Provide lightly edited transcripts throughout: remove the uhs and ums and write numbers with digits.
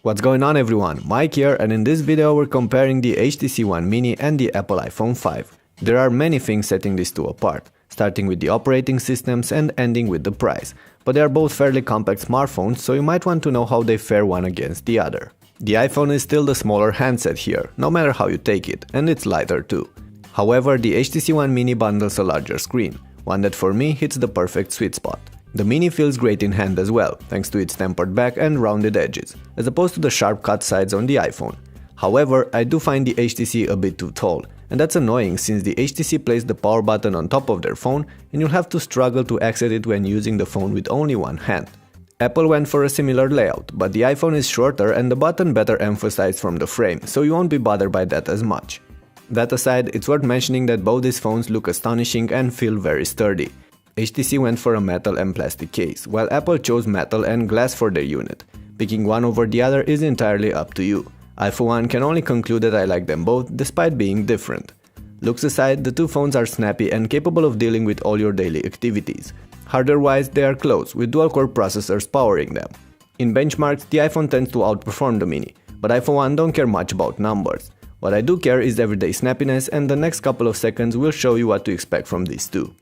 What's going on everyone, Mike here, and in this video we're comparing the HTC One Mini and the Apple iPhone 5. There are many things setting these two apart, starting with the operating systems and ending with the price, but they are both fairly compact smartphones, so you might want to know how they fare one against the other. The iPhone is still the smaller handset here, no matter how you take it, and it's lighter too. However, the HTC One Mini bundles a larger screen, one that for me hits the perfect sweet spot. The Mini feels great in hand as well, thanks to its tempered back and rounded edges, as opposed to the sharp cut sides on the iPhone. However, I do find the HTC a bit too tall, and that's annoying since the HTC placed the power button on top of their phone and you'll have to struggle to access it when using the phone with only one hand. Apple went for a similar layout, but the iPhone is shorter and the button better emphasized from the frame, so you won't be bothered by that as much. That aside, it's worth mentioning that both these phones look astonishing and feel very sturdy. HTC went for a metal and plastic case, while Apple chose metal and glass for their unit. Picking one over the other is entirely up to you. I for one can only conclude that I like them both, despite being different. Looks aside, the two phones are snappy and capable of dealing with all your daily activities. Hardware-wise, they are close, with dual-core processors powering them. In benchmarks, the iPhone tends to outperform the Mini, but I for one don't care much about numbers. What I do care is everyday snappiness, and the next couple of seconds will show you what to expect from these two.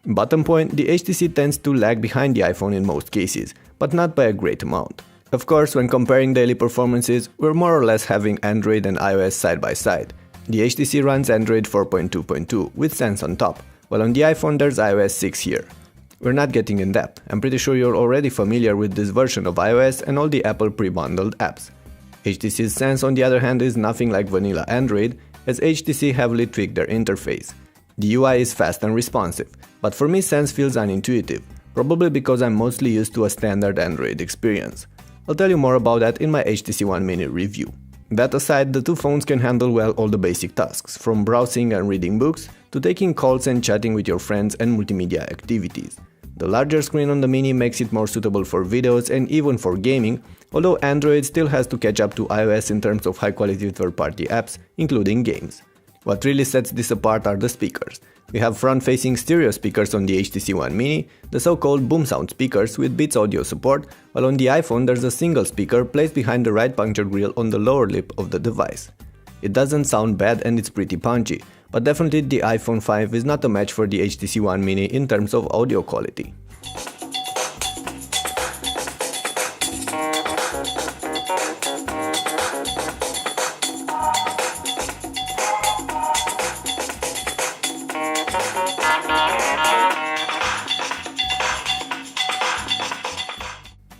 Bottom point, the HTC tends to lag behind the iPhone in most cases, but not by a great amount. Of course, when comparing daily performances, we're more or less having Android and iOS side by side. The HTC runs Android 4.2.2 with Sense on top, while on the iPhone there's iOS 6 here. We're not getting in depth, I'm pretty sure you're already familiar with this version of iOS and all the Apple pre-bundled apps. HTC's Sense on the other hand is nothing like vanilla Android, as HTC heavily tweaked their interface. The UI is fast and responsive, but for me Sense feels unintuitive, probably because I'm mostly used to a standard Android experience. I'll tell you more about that in my HTC One Mini review. That aside, the two phones can handle well all the basic tasks, from browsing and reading books to taking calls and chatting with your friends and multimedia activities. The larger screen on the Mini makes it more suitable for videos and even for gaming, although Android still has to catch up to iOS in terms of high-quality third-party apps, including games. What really sets this apart are the speakers. We have front-facing stereo speakers on the HTC One Mini, the so-called boom sound speakers with Beats audio support, while on the iPhone there's a single speaker placed behind the right puncture grill on the lower lip of the device. It doesn't sound bad and it's pretty punchy, but definitely the iPhone 5 is not a match for the HTC One Mini in terms of audio quality.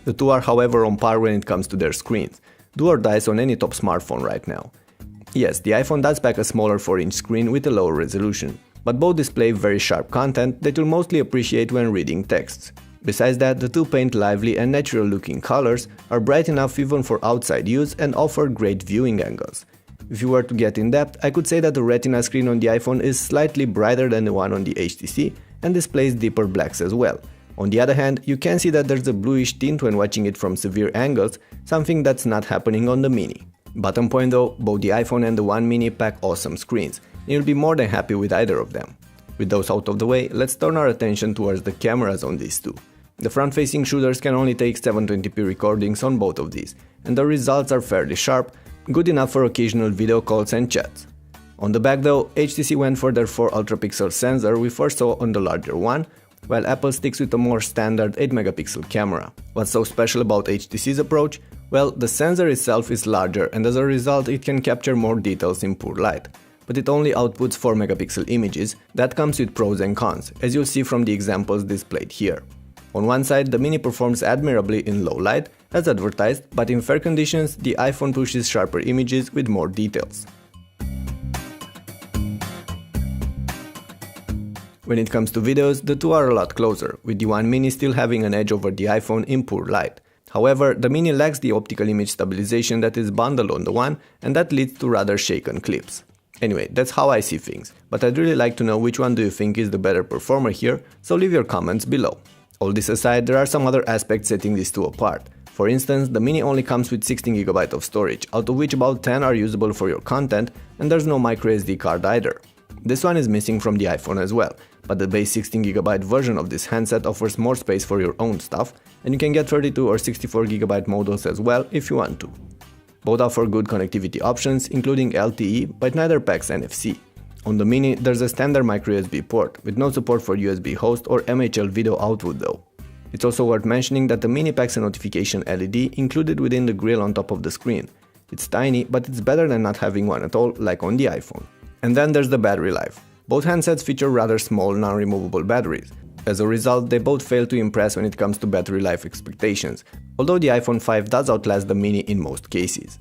The two are however on par when it comes to their screens, do or dies on any top smartphone right now. Yes, the iPhone does pack a smaller 4-inch screen with a lower resolution, but both display very sharp content that you'll mostly appreciate when reading texts. Besides that, the two paint lively and natural looking colors, are bright enough even for outside use and offer great viewing angles. If you were to get in depth, I could say that the Retina screen on the iPhone is slightly brighter than the one on the HTC and displays deeper blacks as well. On the other hand, you can see that there's a bluish tint when watching it from severe angles, something that's not happening on the Mini. Bottom point though, both the iPhone and the One Mini pack awesome screens, and you'll be more than happy with either of them. With those out of the way, let's turn our attention towards the cameras on these two. The front-facing shooters can only take 720p recordings on both of these, and the results are fairly sharp, good enough for occasional video calls and chats. On the back though, HTC went for their 4 ultrapixel sensor we first saw on the larger one, while Apple sticks with a more standard 8-megapixel camera. What's so special about HTC's approach? Well, the sensor itself is larger and as a result it can capture more details in poor light. But it only outputs 4-megapixel images. That comes with pros and cons, as you'll see from the examples displayed here. On one side, the Mini performs admirably in low light, as advertised, but in fair conditions, the iPhone pushes sharper images with more details. When it comes to videos, the two are a lot closer, with the One Mini still having an edge over the iPhone in poor light. However, the Mini lacks the optical image stabilization that is bundled on the One, and that leads to rather shaken clips. Anyway, that's how I see things, but I'd really like to know which one do you think is the better performer here, so leave your comments below. All this aside, there are some other aspects setting these two apart. For instance, the Mini only comes with 16GB of storage, out of which about 10 are usable for your content, and there's no microSD card either. This one is missing from the iPhone as well, but the base 16GB version of this handset offers more space for your own stuff, and you can get 32 or 64GB models as well if you want to. Both offer good connectivity options, including LTE, but neither packs NFC. On the Mini, there's a standard microUSB port, with no support for USB host or MHL video output though. It's also worth mentioning that the Mini packs a notification LED included within the grille on top of the screen. It's tiny, but it's better than not having one at all, like on the iPhone. And then there's the battery life. Both handsets feature rather small, non-removable batteries. As a result, they both fail to impress when it comes to battery life expectations, although the iPhone 5 does outlast the Mini in most cases.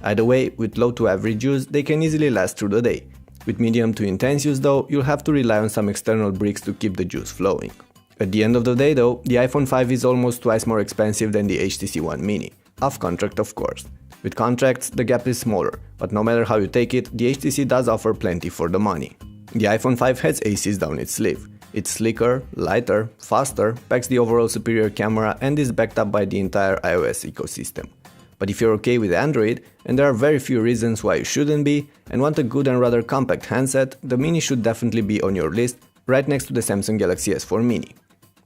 Either way, with low to average use, they can easily last through the day. With medium to intense use though, you'll have to rely on some external bricks to keep the juice flowing. At the end of the day though, the iPhone 5 is almost twice more expensive than the HTC One Mini. Off contract of course. With contracts, the gap is smaller, but no matter how you take it, the HTC does offer plenty for the money. The iPhone 5 has aces down its sleeve. It's slicker, lighter, faster, packs the overall superior camera and is backed up by the entire iOS ecosystem. But if you're okay with Android, and there are very few reasons why you shouldn't be, and want a good and rather compact handset, the Mini should definitely be on your list, right next to the Samsung Galaxy S4 Mini.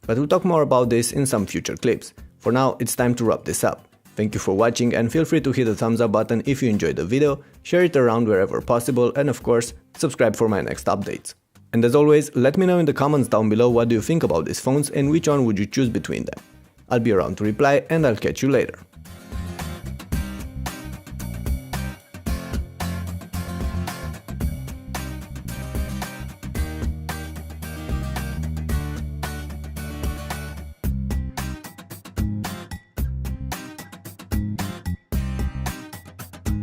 But we'll talk more about this in some future clips. For now, it's time to wrap this up. Thank you for watching and feel free to hit the thumbs up button if you enjoyed the video, share it around wherever possible, and of course, subscribe for my next updates. And as always, let me know in the comments down below what do you think about these phones and which one would you choose between them. I'll be around to reply and I'll catch you later.